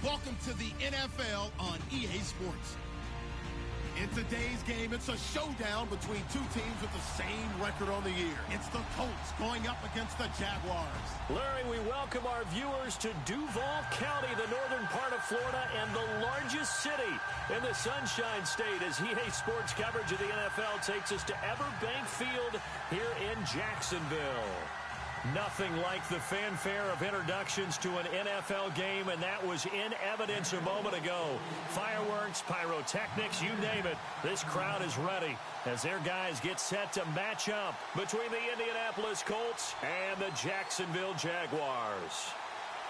Welcome to the NFL on EA Sports. In today's game, it's a showdown between two teams with the same record on the year. It's the Colts going up against the Jaguars. Larry, we welcome our viewers to Duval County, the northern part of Florida, and the largest city in the Sunshine State, as EA Sports coverage of the NFL takes us to Everbank Field here in Jacksonville. Nothing like the fanfare of introductions to an NFL game, and that was in evidence a moment ago. Fireworks, pyrotechnics, you name it. This crowd is ready as their guys get set to match up between the Indianapolis Colts and the Jacksonville Jaguars.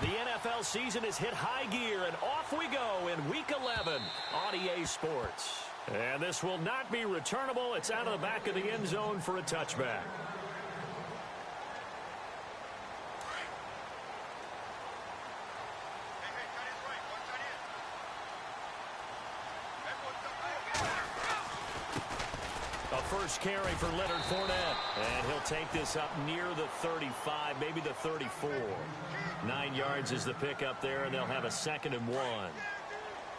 The NFL season has hit high gear, and off we go in Week 11 on EA Sports. And this will not be returnable. It's out of the back of the end zone for a touchback. First carry for Leonard Fournette, and he'll take this up near the 35, maybe the 34. 9 yards is the pickup there, and they'll have a 2nd and 1.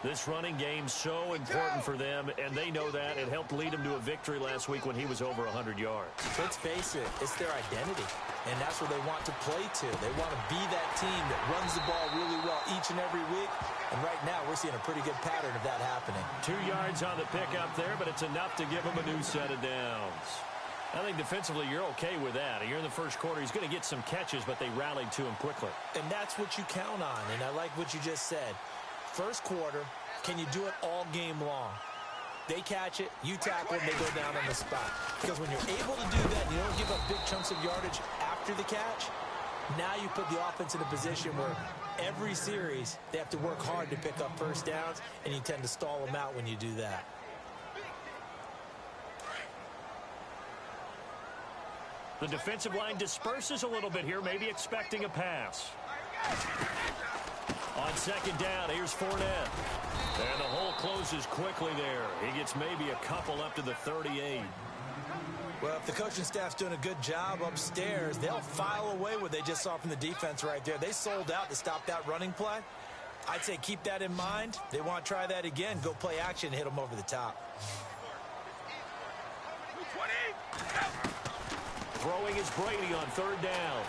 This running game's so important for them, and they know that. It helped lead them to a victory last week when he was over 100 yards. Let's face it, it's their identity, and that's what they want to play to. They want to be that team that runs the ball really well each and every week, and right now we're seeing a pretty good pattern of that happening. 2 yards on the pickup there, but it's enough to give them a new set of downs. I think defensively you're okay with that. Here in the first quarter, he's going to get some catches, but they rallied to him quickly. And that's what you count on, and I like what you just said. First quarter, can you do it all game long? They catch it, you tackle them, they go down on the spot. Because when you're able to do that, you don't give up big chunks of yardage after the catch, now you put the offense in a position where every series they have to work hard to pick up first downs, and you tend to stall them out when you do that. The defensive line disperses a little bit here, maybe expecting a pass. On 2nd down, here's Fournette. And the hole closes quickly there. He gets maybe a couple up to the 38. Well, if the coaching staff's doing a good job upstairs, they'll file away what they just saw from the defense right there. They sold out to stop that running play. I'd say keep that in mind. They want to try that again. Go play action and hit them over the top. Throwing is Brady on 3rd down.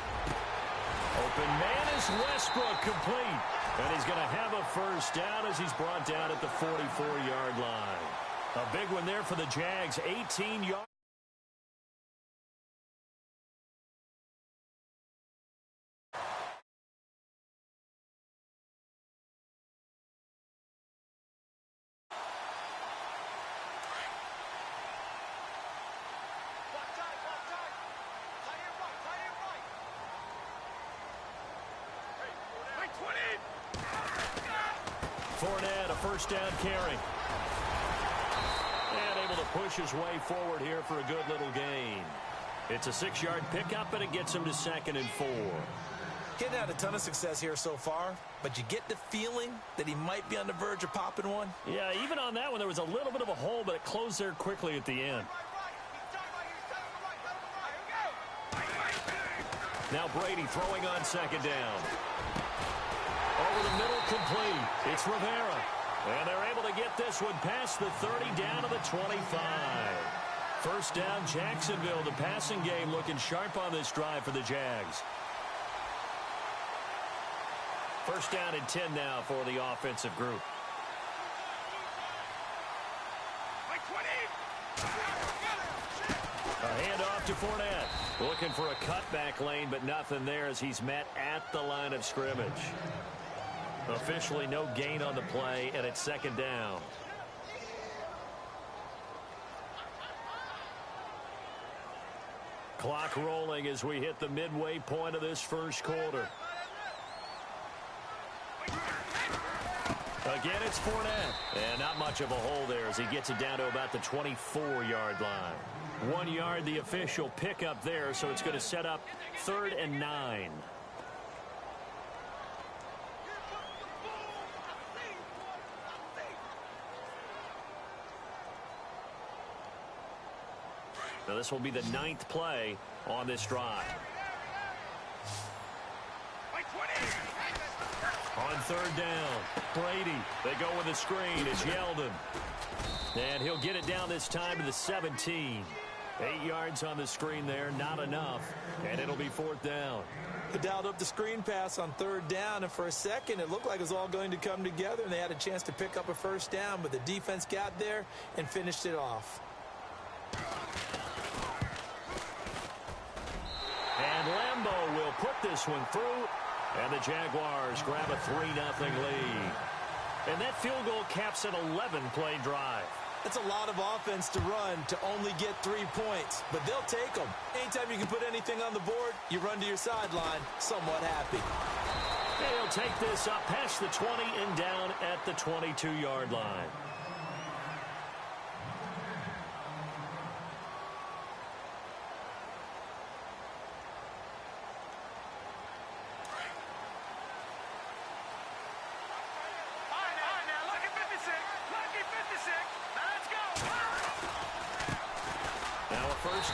Open man is Westbrook, complete. And he's going to have a first down as he's brought down at the 44-yard line. A big one there for the Jags, 18 yards. Fournette, a first down carry. And able to push his way forward here for a good little gain. It's a 6-yard pickup, and it gets him to 2nd and 4. Getting had a ton of success here so far, but you get the feeling that he might be on the verge of popping one. Yeah, even on that one, there was a little bit of a hole, but it closed there quickly at the end. Now Brady throwing on 2nd down. Over the middle, complete. It's Rivera. And they're able to get this one past the 30 down to the 25. First down, Jacksonville. The passing game looking sharp on this drive for the Jags. First down and 10 now for the offensive group. A handoff to Fournette. Looking for a cutback lane, but nothing there as he's met at the line of scrimmage. Officially no gain on the play, and it's 2nd down. Clock rolling as we hit the midway point of this first quarter. Again, it's Fournette. And not much of a hole there as he gets it down to about the 24-yard line. 1 yard, the official pickup there, so it's going to set up 3rd and 9. Now this will be the 9th play on this drive. On third down. Brady, they go with a screen. It's Yeldon. And he'll get it down this time to the 17. 8 yards on the screen there, not enough. And it'll be fourth down. They dialed up the screen pass on third down, and for a second it looked like it was all going to come together, and they had a chance to pick up a first down, but the defense got there and finished it off. And Lambeau will put this one through, and the Jaguars grab a 3-0 lead. And that field goal caps an 11-play drive. It's a lot of offense to run to only get 3 points, but they'll take them. Anytime you can put anything on the board, you run to your sideline somewhat happy. They'll take this up past the 20 and down at the 22-yard line.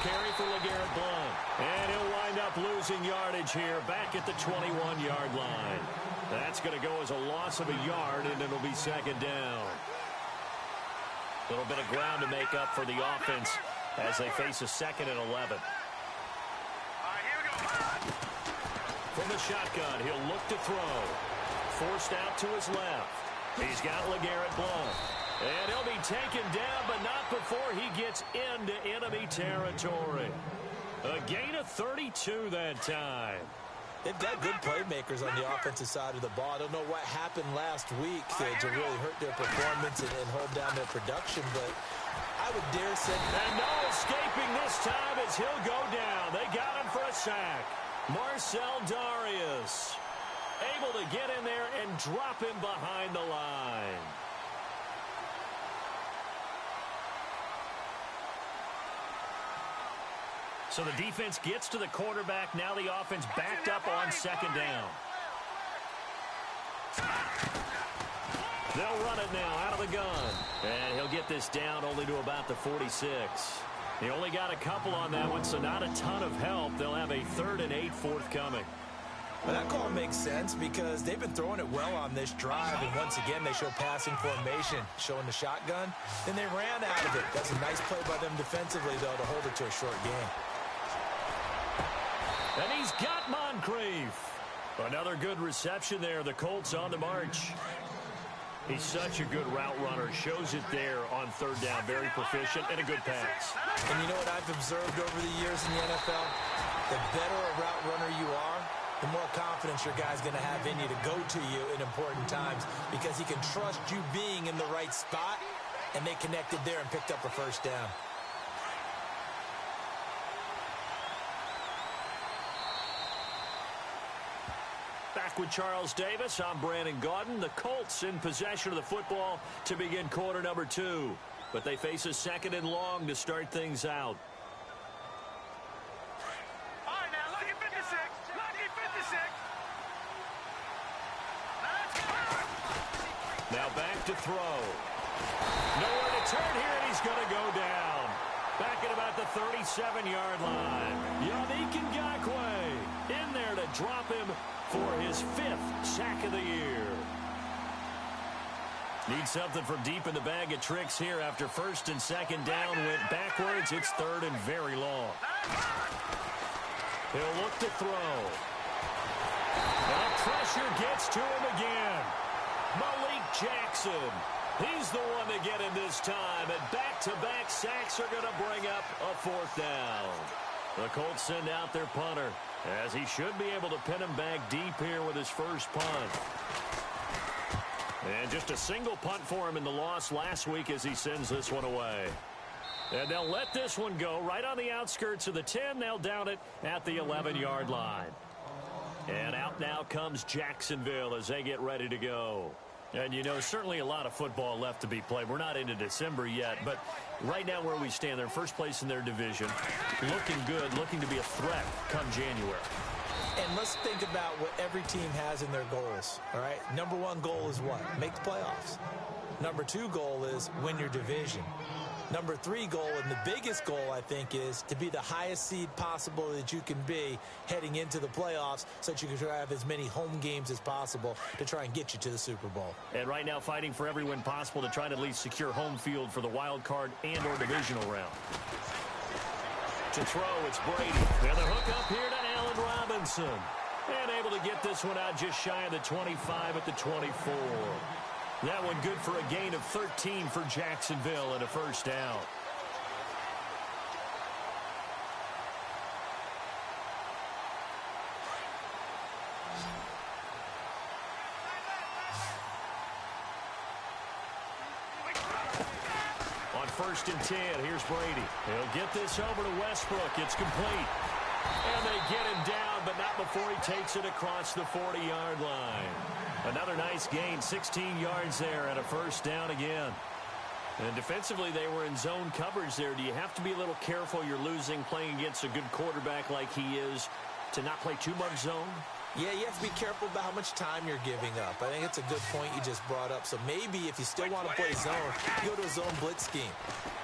Carry for LeGarrette Blount. And he'll wind up losing yardage here back at the 21-yard line. That's going to go as a loss of a yard, and it'll be second down. A little bit of ground to make up for the offense as they face a 2nd and 11. From the shotgun, he'll look to throw. Forced out to his left. He's got LeGarrette Blount. And he'll be taken down, but not before he gets into enemy territory. A gain of 32 that time. They've got good playmakers on the offensive side of the ball. I don't know what happened last week to really hurt their performance and hold down their production, but I would dare say... And no escaping this time as he'll go down. They got him for a sack. Marcel Darius able to get in there and drop him behind the line. So the defense gets to the quarterback. Now the offense backed up on second down. They'll run it now out of the gun. And he'll get this down only to about the 46. He only got a couple on that one, so not a ton of help. They'll have a 3rd and 8 forthcoming. Well, that call makes sense because they've been throwing it well on this drive, and once again they show passing formation, showing the shotgun. Then they ran out of it. That's a nice play by them defensively, though, to hold it to a short game. And he's got Moncrief. Another good reception there. The Colts on the march. He's such a good route runner. Shows it there on third down. Very proficient and a good pass. And you know what I've observed over the years in the NFL? The better a route runner you are, the more confidence your guy's going to have in you to go to you in important times because he can trust you being in the right spot, and they connected there and picked up a first down. Back with Charles Davis, I'm Brandon Gaudin. The Colts in possession of the football to begin quarter number 2. But they face a 2nd and long to start things out. All right, now look at 56. Look at 56. Now back to throw. Nowhere to turn here, and he's going to go down. Back at about the 37-yard line. Yannick Ngakoue in there to drop him for his 5th sack of the year. Need something from deep in the bag of tricks here after 1st and 2nd down went backwards. It's 3rd and very long. He'll look to throw. And pressure gets to him again. Malik Jackson. He's the one to get him this time. And back-to-back sacks are going to bring up a 4th down. The Colts send out their punter, as he should be able to pin him back deep here with his first punt. And just a single punt for him in the loss last week as he sends this one away. And they'll let this one go right on the outskirts of the 10. They'll down it at the 11-yard line. And out now comes Jacksonville as they get ready to go. And, you know, certainly a lot of football left to be played. We're not into December yet, but right now where we stand, they're first place in their division. Looking good, looking to be a threat come January. And let's think about what every team has in their goals, all right? Number 1 goal is what? Make the playoffs. Number 2 goal is win your division. Number 3 goal, and the biggest goal, I think, is to be the highest seed possible that you can be heading into the playoffs so that you can try to have as many home games as possible to try and get you to the Super Bowl. And right now fighting for every win possible to try to at least secure home field for the wild card and or divisional round. To throw, it's Brady. And the hook up here to Allen Robinson. And able to get this one out just shy of the 25 at the 24. That one good for a gain of 13 for Jacksonville and a first down. On 1st and 10, here's Brady. He'll get this over to Westbrook. It's complete. And they get him down, but not before he takes it across the 40-yard line. Another nice gain, 16 yards there, and a first down again. And defensively, they were in zone coverage there. Do you have to be a little careful? You're losing, playing against a good quarterback like he is, to not play too much zone? Yeah, you have to be careful about how much time you're giving up. I think it's a good point you just brought up. So maybe if you still want to play zone, you go to a zone blitz scheme.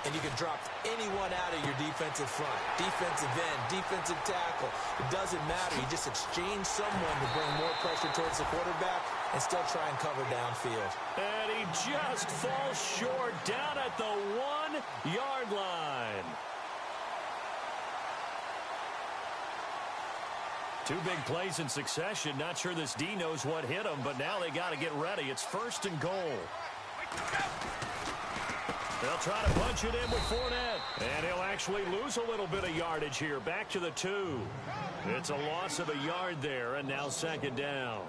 And you can drop anyone out of your defensive front. Defensive end, defensive tackle. It doesn't matter. You just exchange someone to bring more pressure towards the quarterback and still try and cover downfield. And he just falls short down at the 1-yard line. Two big plays in succession. Not sure this D knows what hit him, but now they got to get ready. It's 1st and goal. They'll try to punch it in with Fournette. And he'll actually lose a little bit of yardage here. Back to the 2. It's a loss of a yard there, and now 2nd down.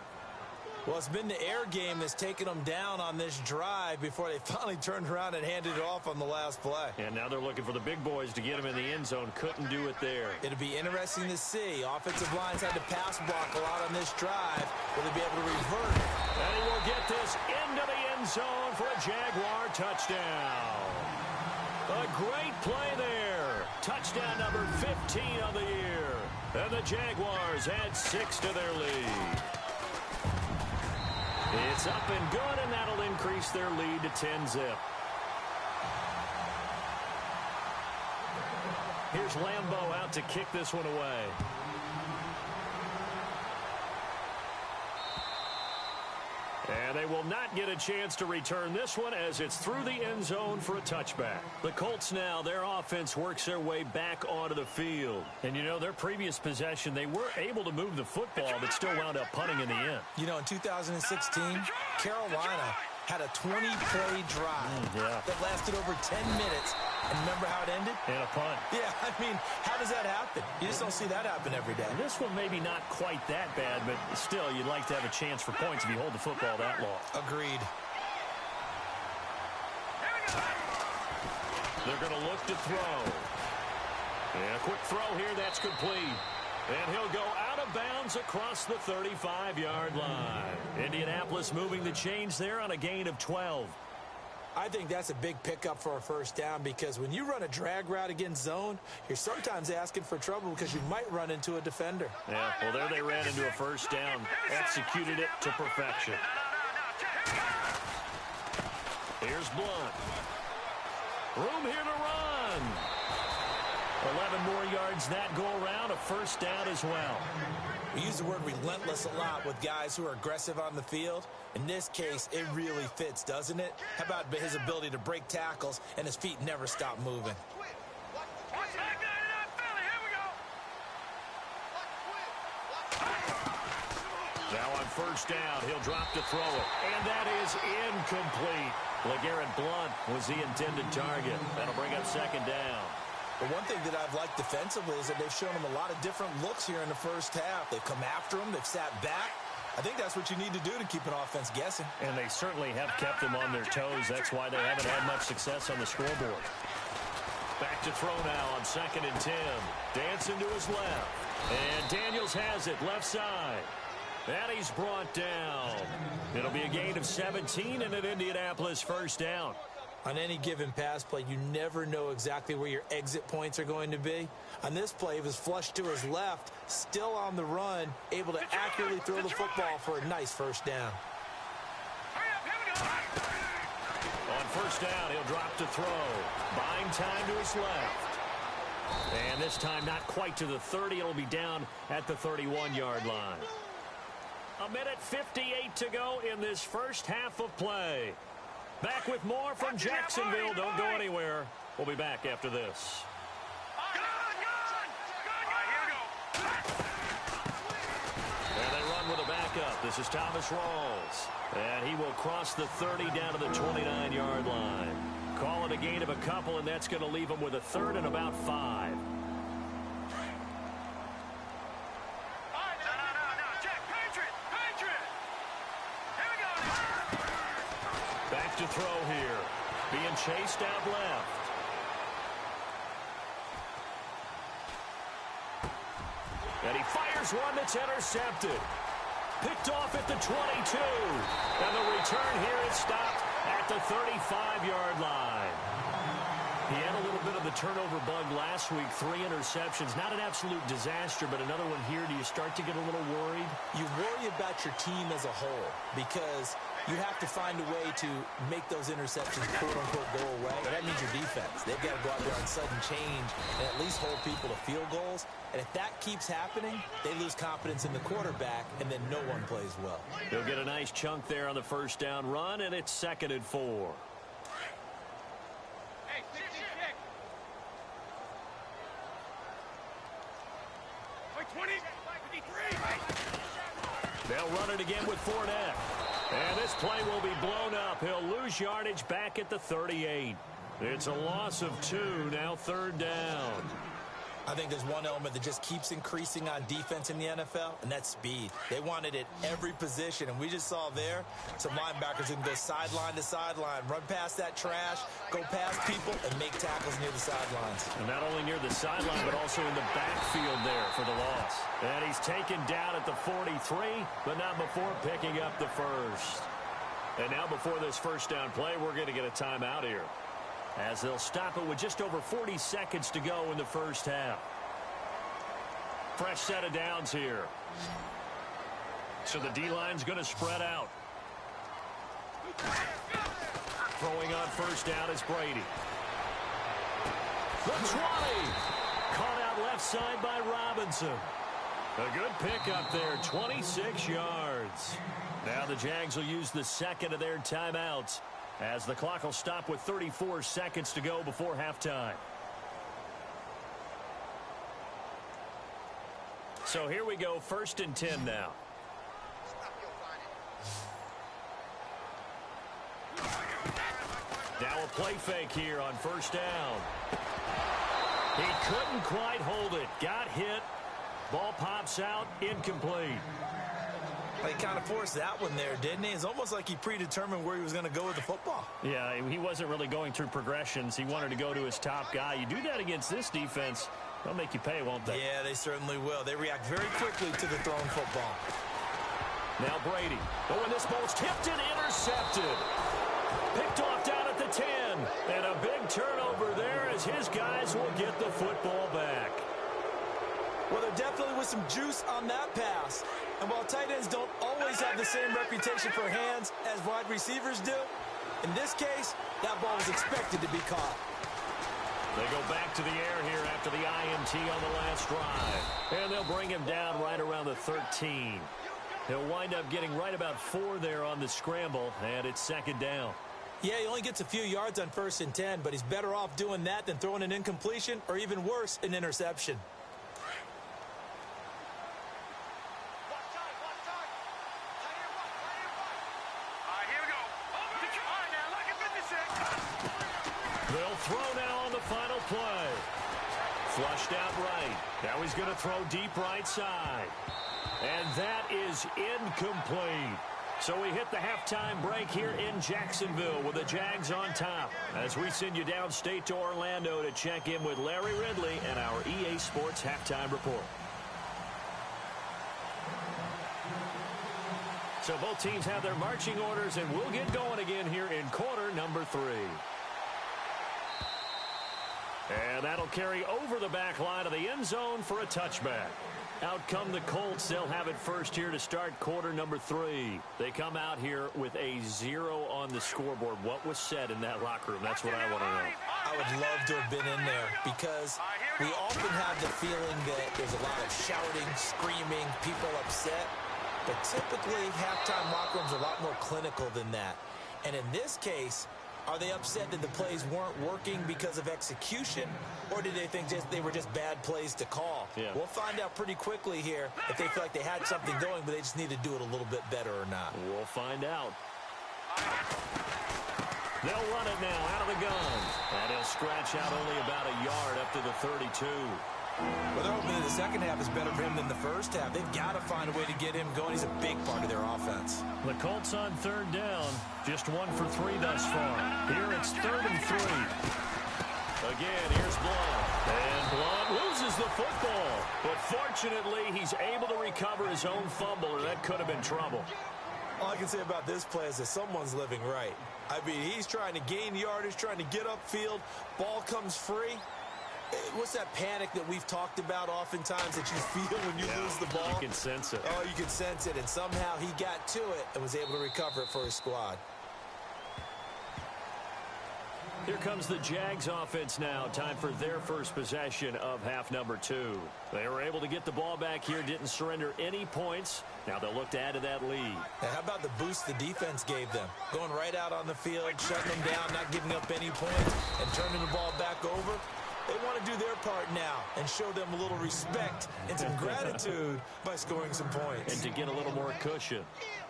Well, it's been the air game that's taken them down on this drive before they finally turned around and handed it off on the last play. And now they're looking for the big boys to get him in the end zone. Couldn't do it there. It'll be interesting to see. Offensive lines had to pass block a lot on this drive. Will they be able to revert? And he will get this into the end zone for a Jaguar touchdown. A great play there. Touchdown number 15 on the year. And the Jaguars add 6 to their lead. It's up and good, and that'll increase their lead to 10-zip. Here's Lambeau out to kick this one away. And they will not get a chance to return this one as it's through the end zone for a touchback. The Colts now, their offense works their way back onto the field. And, you know, their previous possession, they were able to move the football but still wound up punting in the end. You know, in 2016, Carolina had a 20-play drive that lasted over 10 minutes. And remember how it ended? And a punt. Yeah, I mean, how does that happen? You just don't see that happen every day. And this one maybe not quite that bad, but still, you'd like to have a chance for points if you hold the football that long. Agreed. They're going to look to throw. And a quick throw here, that's complete. And he'll go out of bounds across the 35-yard line. Indianapolis moving the chains there on a gain of 12. I think that's a big pickup for a first down because when you run a drag route against zone, you're sometimes asking for trouble because you might run into a defender. Yeah, well, there they ran into a first down. Executed it to perfection. Here's Blunt. Room here to run. 11 more yards that go around, a first down as well. We use the word relentless a lot with guys who are aggressive on the field. In this case, it really fits, doesn't it? How about his ability to break tackles and his feet never stop moving? Now on first down, he'll drop to throw it. And that is incomplete. LeGarrette Blunt was the intended target. That'll bring up 2nd down. But one thing that I've liked defensively is that they've shown him a lot of different looks here in the first half. They've come after him. They've sat back. I think that's what you need to do to keep an offense guessing. And they certainly have kept them on their toes. That's why they haven't had much success on the scoreboard. Back to throw now on 2nd and 10. Dancing to his left. And Daniels has it left side. And he's brought down. It'll be a gain of 17 and an Indianapolis first down. On any given pass play, you never know exactly where your exit points are going to be. On this play, he was flushed to his left, still on the run, able to accurately throw the football for a nice first down. On 1st first down. He'll drop to throw. Buying time to his left. And this time not quite to the 30. It'll be down at the 31-yard line. 1:58 to go in this first half of play. Back with more from Jacksonville. Don't go anywhere. We'll be back after this. And they run with a backup. This is Thomas Rawls. And he will cross the 30 down to the 29-yard line. Call it a gain of a couple, and that's going to leave him with a third and about 5. Back to throw here. Being chased out left. And he fires one that's intercepted. Picked off at the 22. And the return here is stopped at the 35-yard line. He had a little bit of the turnover bug last week. 3 interceptions. Not an absolute disaster, but another one here. Do you start to get a little worried? You worry about your team as a whole because you have to find a way to make those interceptions, quote-unquote, go away. That means your defense. They've got to go out there on sudden change and at least hold people to field goals. And if that keeps happening, they lose confidence in the quarterback, and then no one plays well. He'll get a nice chunk there on the first down run, and it's 2nd and 4. They'll run it again with Fournette. And this play will be blown up. He'll lose yardage back at the 38. It's a loss of 2, now 3rd down. I think there's one element that just keeps increasing on defense in the NFL, and that's speed. They want it at every position, and we just saw there some linebackers who can go sideline to sideline, run past that trash, go past people, and make tackles near the sidelines. And not only near the sideline, but also in the backfield there for the loss. And he's taken down at the 43, but not before picking up the first. And now before this first down play, we're going to get a timeout here, as they'll stop it with just over 40 seconds to go in the first half. Fresh set of downs here. So the D-line's going to spread out. Throwing on first down is Brady. The 20. Caught out left side by Robinson. A good pickup there, 26 yards. Now the Jags will use the second of their timeouts, as the clock will stop with 34 seconds to go before halftime. So here we go, 1st and 10 now. Now a play fake here on first down. He couldn't quite hold it. Got hit. Ball pops out, incomplete. He kind of forced that one there, didn't he? It's almost like he predetermined where he was going to go with the football. Yeah, he wasn't really going through progressions. He wanted to go to his top guy. You do that against this defense, they'll make you pay, won't they? Yeah, they certainly will. They react very quickly to the thrown football. Now Brady. Oh, and this ball's tipped and intercepted. Picked off down at the 10. And a big turnover there as his guys will get the football back. Well, there definitely was some juice on that pass. And while tight ends don't always have the same reputation for hands as wide receivers do, in this case, that ball was expected to be caught. They go back to the air here after the INT on the last drive. And they'll bring him down right around the 13. He'll wind up getting right about 4 there on the scramble, and it's 2nd down. Yeah, he only gets a few yards on 1st and 10, but he's better off doing that than throwing an incompletion or even worse, an interception. They'll throw now on the final play. Flushed out right. Now he's going to throw deep right side. And that is incomplete. So we hit the halftime break here in Jacksonville with the Jags on top, as we send you downstate to Orlando to check in with Larry Ridley and our EA Sports Halftime Report. So both teams have their marching orders, and we'll get going again here in quarter number 3. And that'll carry over the back line of the end zone for a touchback. Out come the Colts. They'll have it first here to start quarter number 3. They come out here with a 0 on the scoreboard. What was said in that locker room? That's what I want to know. I would love to have been in there because we often have the feeling that there's a lot of shouting, screaming, people upset. But typically, halftime locker rooms are a lot more clinical than that. And in this case, are they upset that the plays weren't working because of execution, or did they think they were just bad plays to call? Yeah. We'll find out pretty quickly here if they feel like they had something going, but they just need to do it a little bit better or not. We'll find out. They'll run it now out of the gun. And he'll scratch out only about a yard up to the 32. Well, they're hoping that the second half is better for him than the first half. They've got to find a way to get him going. He's a big part of their offense. The Colts on third down. Just 1 for 3 thus far. Here it's 3rd and 3. Again, here's Blunt. And Blunt loses the football. But fortunately, he's able to recover his own fumble, or that could have been trouble. All I can say about this play is that someone's living right. I mean, he's trying to gain yardage, trying to get upfield. Ball comes free. What's that panic that we've talked about oftentimes that you feel when you lose the ball? You can sense it. Oh, you can sense it. And somehow he got to it and was able to recover it for his squad. Here comes the Jags offense now. Time for their first possession of half number 2. They were able to get the ball back here, didn't surrender any points. Now they'll look to add to that lead. Now, how about the boost the defense gave them? Going right out on the field, shutting them down, not giving up any points, and turning the ball back over. They want to do their part now and show them a little respect and some gratitude by scoring some points. And to get a little more cushion.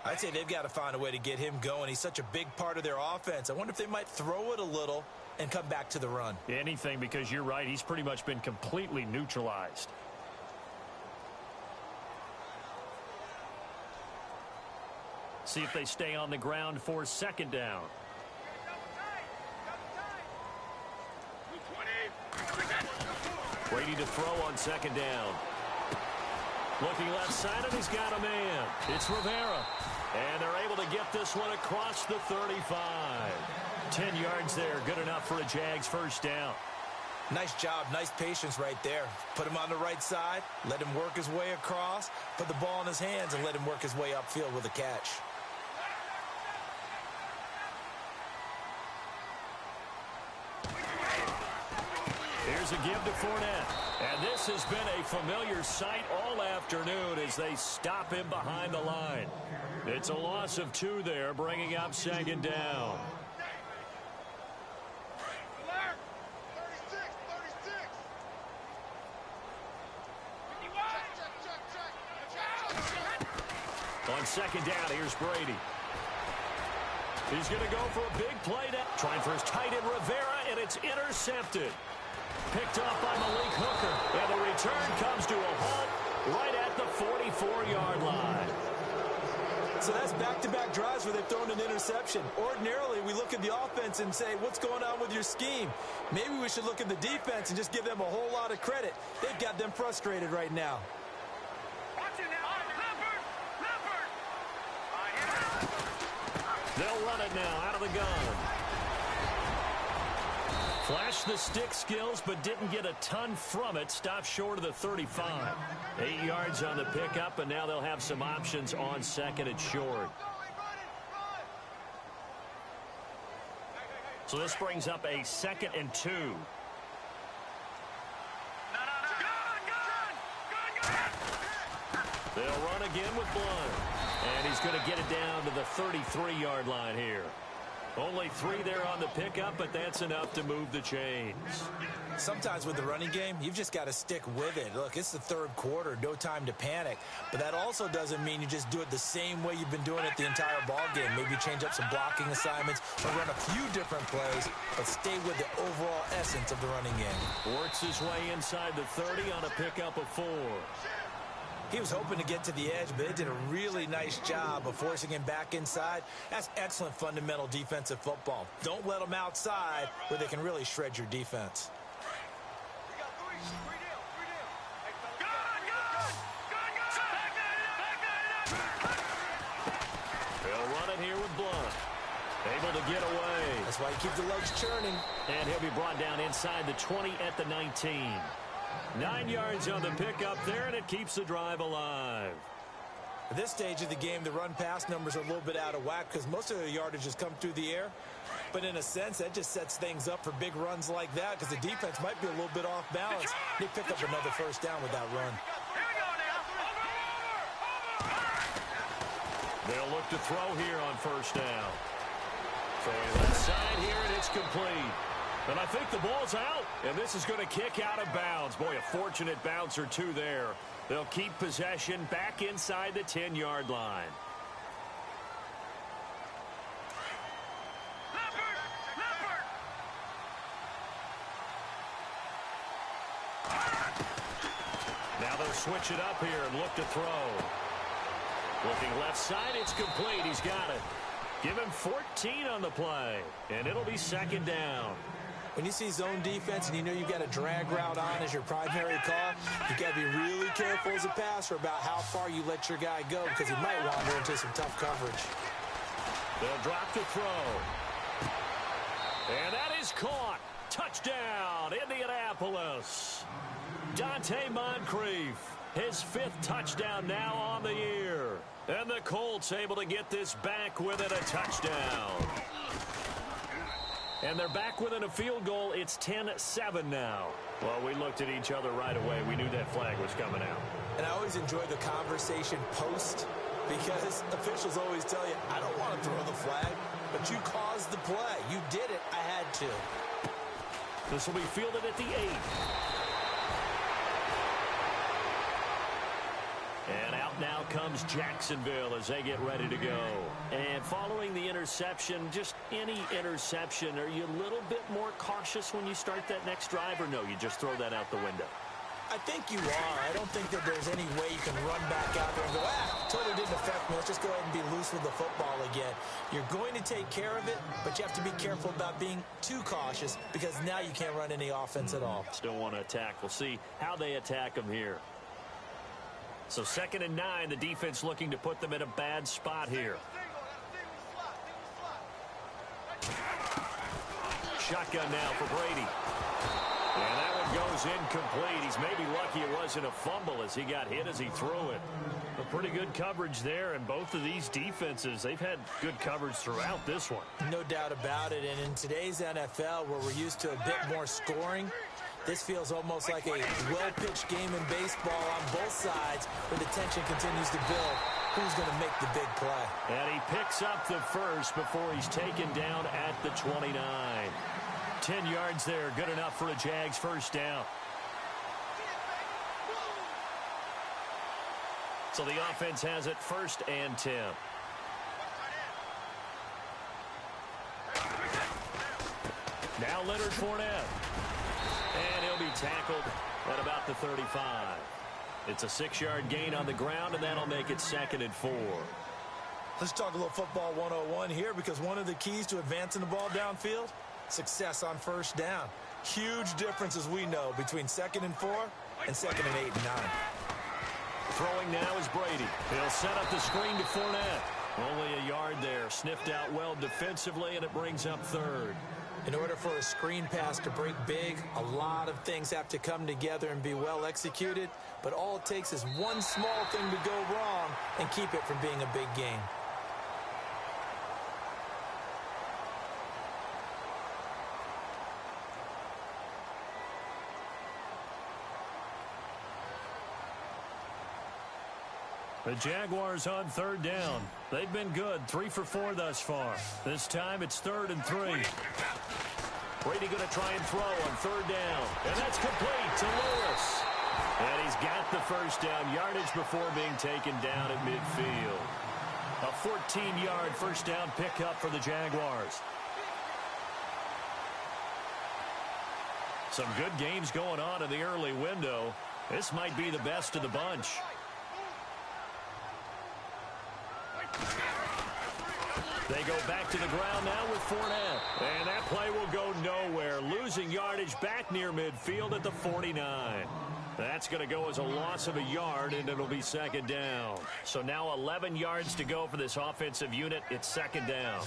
I'd say they've got to find a way to get him going. He's such a big part of their offense. I wonder if they might throw it a little and come back to the run. Anything, because you're right. He's pretty much been completely neutralized. See if they stay on the ground for second down. Brady to throw on second down. Looking left side, and he's got a man. It's Rivera. And they're able to get this one across the 35. 10 yards there. Good enough for a Jags first down. Nice job. Nice patience right there. Put him on the right side. Let him work his way across. Put the ball in his hands and let him work his way upfield with a catch. Here's a give to Fournette. And this has been a familiar sight all afternoon as they stop him behind the line. It's a loss of 2 there, bringing up second down. On second down, here's Brady. He's going to go for a big play. Trying for his tight end, Rivera, and it's intercepted. Picked off by Malik Hooker. And the return comes to a halt right at the 44-yard line. So that's back-to-back drives where they've thrown an interception. Ordinarily, we look at the offense and say, what's going on with your scheme? Maybe we should look at the defense and just give them a whole lot of credit. They've got them frustrated right now. They'll run it now out of the gun. Flashed the stick skills, but didn't get a ton from it. Stopped short of the 35. 8 yards on the pickup, and now they'll have some options on second and short. So this brings up a 2nd and 2. They'll run again with Blunt. And he's going to get it down to the 33-yard line here. Only 3 there on the pickup, but that's enough to move the chains. Sometimes with the running game, you've just got to stick with it. Look, it's the 3rd quarter, no time to panic. But that also doesn't mean you just do it the same way you've been doing it the entire ball game. Maybe change up some blocking assignments or run a few different plays, but stay with the overall essence of the running game. Works his way inside the 30 on a pickup of 4. He was hoping to get to the edge, but they did a really nice job of forcing him back inside. That's excellent fundamental defensive football. Don't let them outside where they can really shred your defense. Able to get away. That's why you keep the legs churning. And he'll be brought down inside the 20 at the 19. 9 yards on the pickup there, and it keeps the drive alive. At this stage of the game, the run-pass numbers are a little bit out of whack because most of the yardage has come through the air. But in a sense, that just sets things up for big runs like that because the defense might be a little bit off balance. They pick up another first down with that run. They'll look to throw here on first down. Throwing left side here, and it's complete. And I think the ball's out, and this is going to kick out of bounds. Boy, a fortunate bounce or two there. They'll keep possession back inside the 10-yard line. Now they'll switch it up here and look to throw. Looking left side, it's complete. He's got it. Give him 14 on the play, and it'll be second down. When you see zone defense and you know you've got a drag route on as your primary call, you've got to be really careful as a passer about how far you let your guy go because he might wander into some tough coverage. They'll drop the throw. And that is caught. Touchdown, Indianapolis. Dante Moncrief, his 5th touchdown now on the year. And the Colts able to get this back within a touchdown. And they're back within a field goal. It's 10-7 now. Well, we looked at each other right away. We knew that flag was coming out. And I always enjoy the conversation post because officials always tell you, I don't want to throw the flag, but you caused the play. You did it. I had to. This will be fielded at the 8. And out now comes Jacksonville as they get ready to go. And following the interception, just any interception, are you a little bit more cautious when you start that next drive, or no, you just throw that out the window? I think you are. I don't think that there's any way you can run back out there and go, totally didn't affect me. Let's just go ahead and be loose with the football again. You're going to take care of it, but you have to be careful about being too cautious because now you can't run any offense at all. Still want to attack. We'll see how they attack them here. So 2nd and 9, the defense looking to put them in a bad spot here. Shotgun now for Brady. And that one goes incomplete. He's maybe lucky it wasn't a fumble as he got hit as he threw it. A pretty good coverage there, and both of these defenses, they've had good coverage throughout this one. No doubt about it, and in today's NFL where we're used to a bit more scoring, this feels almost like a well-pitched game in baseball on both sides where the tension continues to build. Who's going to make the big play? And he picks up the first before he's taken down at the 29. 10 yards there, good enough for a Jags first down. So the offense has it 1st and 10. Now Leonard Fournette. And he'll be tackled at about the 35. It's a 6-yard gain on the ground, and that'll make it 2nd and 4. Let's talk a little football 101 here because one of the keys to advancing the ball downfield, success on first down. Huge difference, as we know, between 2nd and 4 and 2nd and 8 and 9. Throwing now is Brady. He'll set up the screen to Fournette. Only a yard there. Sniffed out well defensively, and it brings up 3rd. In order for a screen pass to break big, a lot of things have to come together and be well executed, but all it takes is one small thing to go wrong and keep it from being a big game. The Jaguars on 3rd down. They've been good, 3 for 4 thus far. This time it's 3rd and 3. Brady going to try and throw on 3rd down. And that's complete to Lewis. And he's got the first down, yardage before being taken down at midfield. A 14-yard first down pickup for the Jaguars. Some good games going on in the early window. This might be the best of the bunch. They go back to the ground now with Fournette. And that play will go nowhere. Losing yardage back near midfield at the 49. That's going to go as a loss of a yard, and it'll be 2nd down. So now 11 yards to go for this offensive unit. It's 2nd down.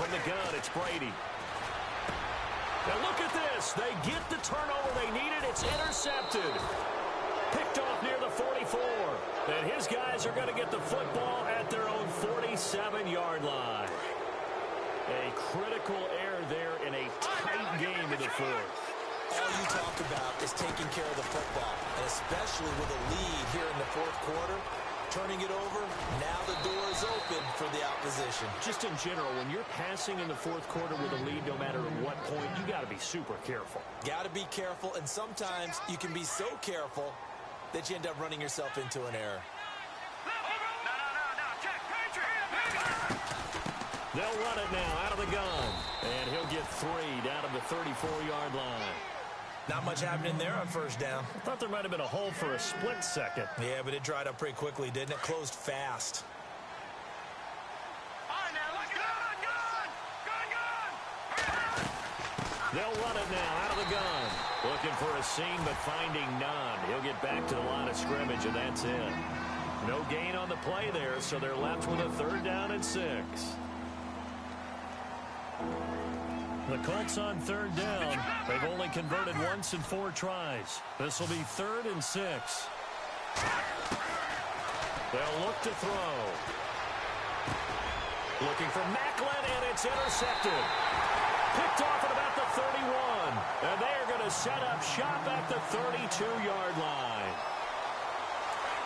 from the gun, it's Brady. Now look at this. They get the turnover they needed. It's intercepted. Picked off near the 44. And his guys are going to get the football at their own 47-yard line. A critical error there in a tight game in the fourth. All you talk about is taking care of the football, and especially with a lead here in the fourth quarter, turning it over, now the door is open for the opposition. Just in general, when you're passing in the fourth quarter with a lead, no matter at what point, you got to be super careful. Got to be careful, and sometimes you can be so careful that you end up running yourself into an error. They'll run it now out of the gun, and he'll get 3 down to the 34-yard line. Not much happening there on first down. I thought there might have been a hole for a split second. Yeah, but it dried up pretty quickly, didn't it? Closed fast. They'll run it now out of the gun. Looking for a seam, but finding none. He'll get back to the line of scrimmage, and that's it. No gain on the play there, so they're left with a 3rd down and 6. The Colts on 3rd down. They've only converted once in 4 tries. This will be 3rd and 6. They'll look to throw. Looking for Macklin, and it's intercepted. Picked off at about the 31. And they are going to set up shop at the 32-yard line.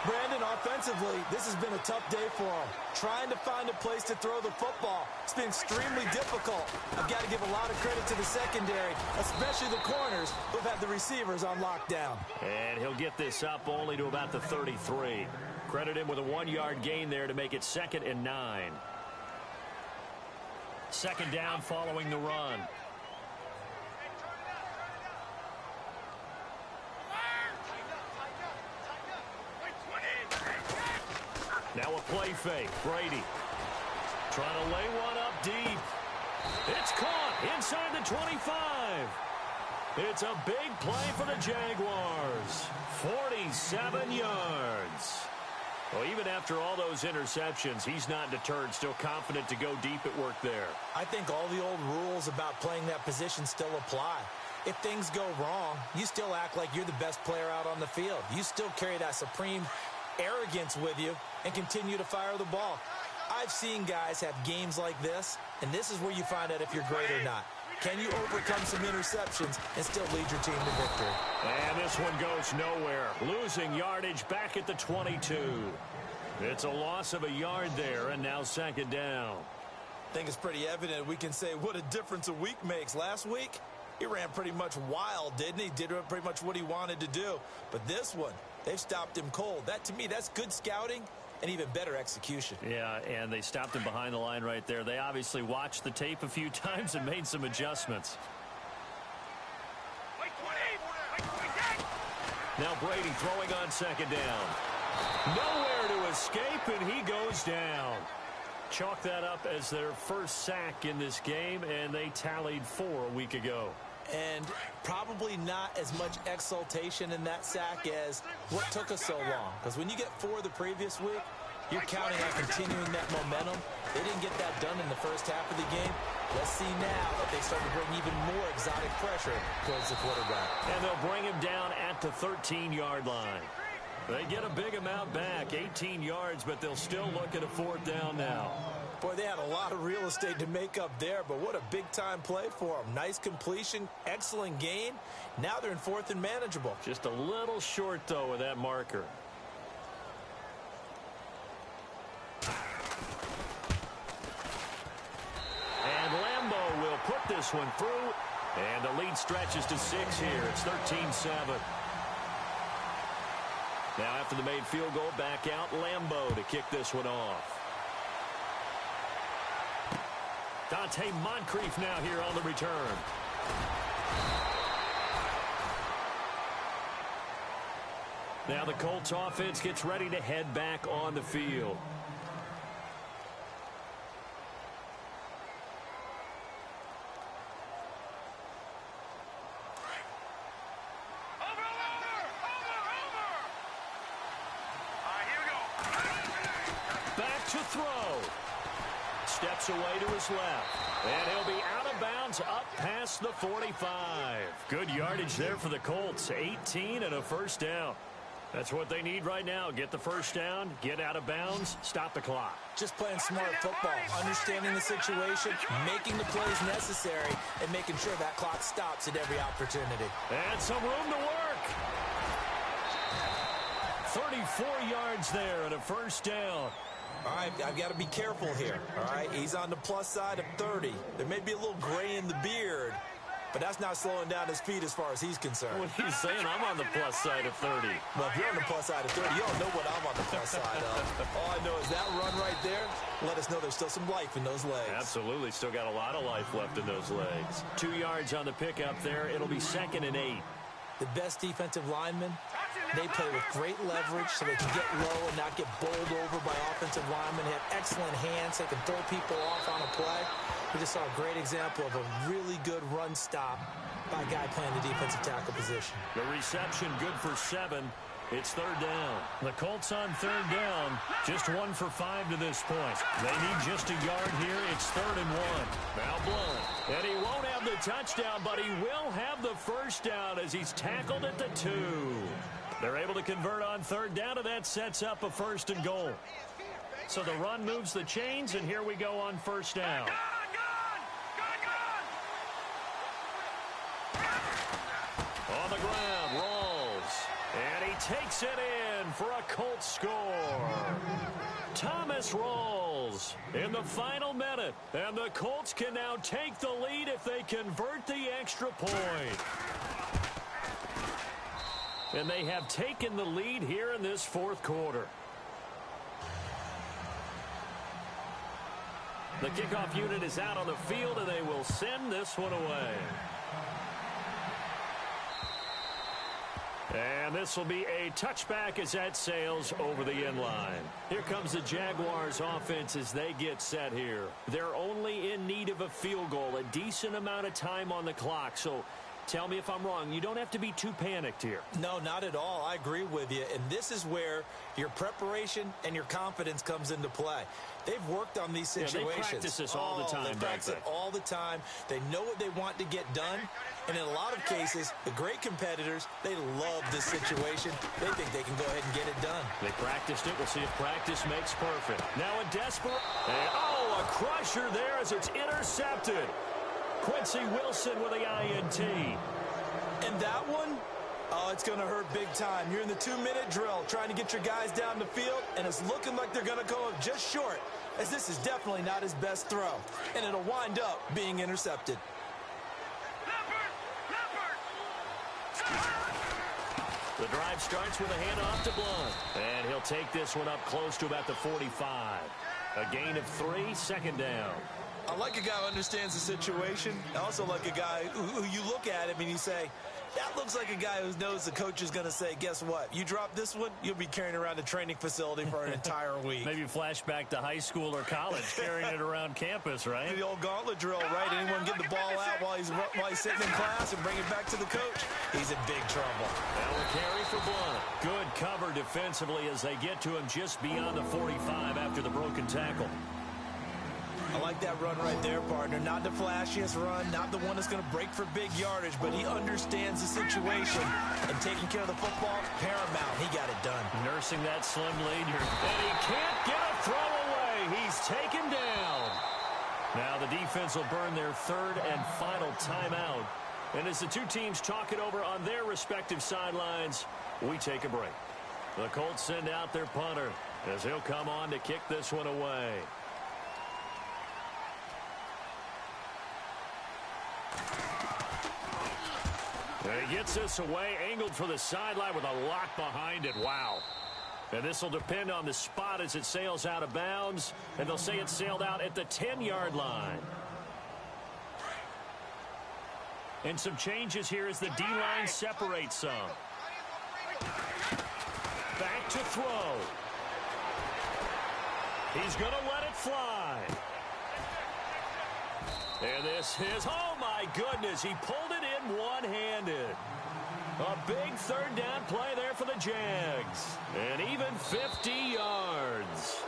Brandon, offensively, this has been a tough day for him. Trying to find a place to throw the football. It's been extremely difficult. I've got to give a lot of credit to the secondary, especially the corners who've had the receivers on lockdown. And he'll get this up only to about the 33. Credit him with a 1-yard gain there to make it 2nd and 9. 2nd down following the run. Now a play fake. Brady trying to lay one up deep. It's caught inside the 25. It's a big play for the Jaguars. 47 yards. Well, even after all those interceptions, he's not deterred, still confident to go deep at work there. I think all the old rules about playing that position still apply. If things go wrong, you still act like you're the best player out on the field. You still carry that supreme arrogance with you and continue to fire the ball. I've seen guys have games like this, and this is where you find out if you're great or not. Can you overcome some interceptions and still lead your team to victory? And this one goes nowhere. Losing yardage back at the 22. It's a loss of a yard there, and now 2nd down. I think it's pretty evident we can say what a difference a week makes. Last week, he ran pretty much wild, didn't he? Did pretty much what he wanted to do. But this one, they've stopped him cold. That, to me, that's good scouting and even better execution. Yeah, and they stopped him behind the line right there. They obviously watched the tape a few times and made some adjustments. Now Brady throwing on 2nd down. Nowhere to escape, and he goes down. Chalk that up as their first sack in this game, and they tallied 4 a week ago. And probably not as much exultation in that sack as what took us so long. Because when you get 4 the previous week, you're counting on continuing that momentum. They didn't get that done in the first half of the game. Let's see now if they start to bring even more exotic pressure towards the quarterback. And they'll bring him down at the 13-yard line. They get a big amount back, 18 yards, but they'll still look at a 4th down now. Boy, they had a lot of real estate to make up there, but what a big-time play for them. Nice completion, excellent gain. Now they're in 4th and manageable. Just a little short, though, with that marker. And Lambeau will put this one through, and the lead stretches to 6 here. It's 13-7. Now after the made field goal, back out Lambeau to kick this one off. Dante Moncrief now here on the return. Now the Colts offense gets ready to head back on the field. steps away to his left. And he'll be out of bounds up past the 45. Good yardage there for the Colts. 18 and a first down. That's what they need right now. Get the first down, get out of bounds, stop the clock. Just playing smart football, understanding the situation, making the plays necessary, and making sure that clock stops at every opportunity. And some room to work. 34 yards there and a first down. All right, I've got to be careful here. All right, he's on the plus side of 30. There may be a little gray in the beard, but that's not slowing down his feet as far as he's concerned. What he's saying, I'm on the plus side of 30. Well, if you're on the plus side of 30, you don't know what I'm on the plus side of. All I know is that run right there, let us know there's still some life in those legs. Absolutely, still got a lot of life left in those legs. 2 yards on the pickup there. It'll be 2nd and 8. The best defensive linemen, they play with great leverage so they can get low and not get bowled over by offensive linemen. They have excellent hands. They can throw people off on a play. We just saw a great example of a really good run stop by a guy playing the defensive tackle position. The reception good for 7. It's 3rd down. The Colts on 3rd down. Just 1 for 5 to this point. They need just a yard here. It's 3rd and 1. Now Blunt. And he won't have the touchdown, but he will have the first down as he's tackled at the 2. They're able to convert on 3rd down, and that sets up a 1st and goal. So the run moves the chains, and here we go on 1st down. On the ground, Rawls. And he takes it in for a Colts score. Thomas Rawls in the final minute. And the Colts can now take the lead if they convert the extra point. And they have taken the lead here in this 4th quarter. The kickoff unit is out on the field, and they will send this one away. And this will be a touchback as that sails over the end line. Here comes the Jaguars offense as they get set here. They're only in need of a field goal, a decent amount of time on the clock. So tell me if I'm wrong. You don't have to be too panicked here. No, not at all. I agree with you. And this is where your preparation and your confidence comes into play. They've worked on these situations. Yeah, they practice this all the time. They practice it all the time. They know what they want to get done. And in a lot of cases, the great competitors, they love this situation. They think they can go ahead and get it done. They practiced it. We'll see if practice makes perfect. Now a desperate... a crusher there as it's intercepted. Quincy Wilson with the INT. And that one, it's going to hurt big time. You're in the 2-minute drill trying to get your guys down the field, and it's looking like they're going to go just short, as this is definitely not his best throw. And it'll wind up being intercepted. The drive starts with a handoff to Blunt. And he'll take this one up close to about the 45. A gain of 3, 2nd down. I like a guy who understands the situation. I also like a guy who you look at him and you say, that looks like a guy who knows the coach is going to say, guess what? You drop this one, you'll be carrying around a training facility for an entire week. Maybe flashback to high school or college, carrying it around campus, right? The old gauntlet drill, right? Anyone get the ball out while he's sitting in class and bring it back to the coach? He's in big trouble. Now a carry for Blunt. Good cover defensively as they get to him just beyond the 45 after the broken tackle. I like that run right there, partner. Not the flashiest run, not the one that's going to break for big yardage, but he understands the situation, and taking care of the football, paramount. He got it done. Nursing that slim lead here. And he can't get a throw away. He's taken down. Now the defense will burn their 3rd and final timeout. And as the two teams talk it over on their respective sidelines, we take a break. The Colts send out their punter as he'll come on to kick this one away. And he gets this away, angled for the sideline with a lock behind it. Wow. And this will depend on the spot as it sails out of bounds. And they'll say it sailed out at the 10-yard line. And some changes here as the D-line separates some. Back to throw. He's going to let it fly. And this is, oh my goodness, he pulled it in one-handed. A big 3rd down play there for the Jags. And even 50 yards.